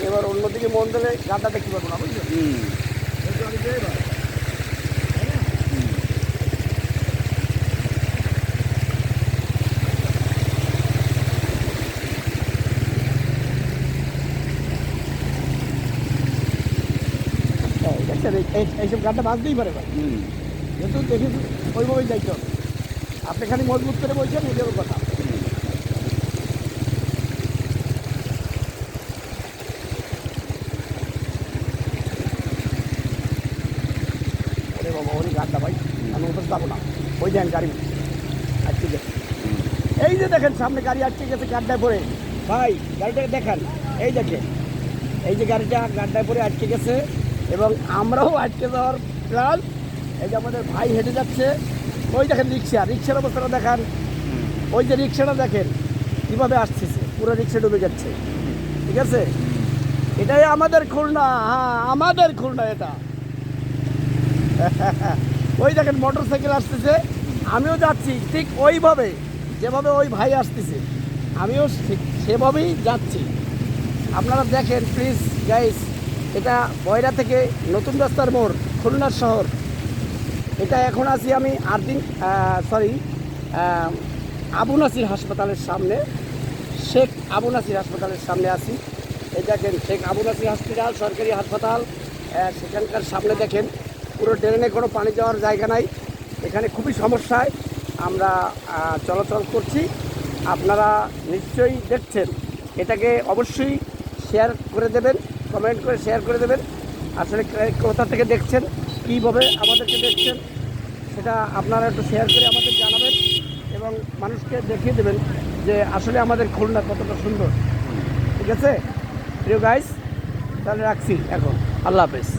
এবার অন্যদিকে মন দিলে গানটা দেখতে পারবো না, বুঝছো? এইসব গানটা বাজতেই পারে ভাই, যেহেতু দেখে ওইভাবেই যাইতে হবে। আপনি খালি মজবুত করে বলছেন, নিজের কথা। ওরে বাবা, ওই গানটা ভাই আমি ওপর যাবো না। ওই দেখেন গাড়ি আটকে গেছে, এই যে দেখেন সামনে গাড়ি আটকে গেছে গাড্ডায় পড়ে। ভাই গাড়িটাকে দেখেন, এই দেখেন এই যে গাড়িটা গাড্ডায় পড়ে আটকে গেছে, এবং আমরাও আটকে যাওয়ার প্ল্যান। এই যে আমাদের ভাই হেঁটে যাচ্ছে, ওই দেখেন রিক্সার অবস্থাটা দেখান। ওই যে রিক্সাটা দেখেন কীভাবে আসতেছে, পুরো রিক্সা ডুবে যাচ্ছে। ঠিক আছে, এটাই আমাদের খুলনা। হ্যাঁ, আমাদের খুলনা এটা। ওই দেখেন মোটর সাইকেল আসতেছে, আমিও যাচ্ছি ঠিক ওইভাবে, যেভাবে ওই ভাই আসতেছে আমিও ঠিক সেভাবেই যাচ্ছি। আপনারা দেখেন প্লিজ গাইস, এটা বয়রা থেকে নতুন রাস্তার মোড়, খুলনার শহর। এটা এখন আছি আমি আবু নাসির হাসপাতালের সামনে, শেখ আবু নাসির হাসপাতালের সামনে আছি। এই দেখেন শেখ আবু নাসির হসপিটাল, সরকারি হাসপাতাল। সেখানকার সামনে দেখেন পুরো ড্রেনে কোনো পানি যাওয়ার জায়গা নাই। এখানে খুবই সমস্যায় আমরা চলাচল করছি। আপনারা নিশ্চয়ই দেখছেন, এটাকে অবশ্যই শেয়ার করে দেবেন, কমেন্ট করে শেয়ার করে দেবেন। আসলে কোথা থেকে দেখছেন, কীভাবে আমাদেরকে দেখছেন, সেটা আপনারা একটু শেয়ার করে আমাদের জানাবেন এবং মানুষকে দেখিয়ে দেবেন যে আসলে আমাদের খুলনা কতটা সুন্দর। ঠিক আছে প্রিয় গাইস, তাহলে রাখছি এখন। আল্লাহ হাফেজ।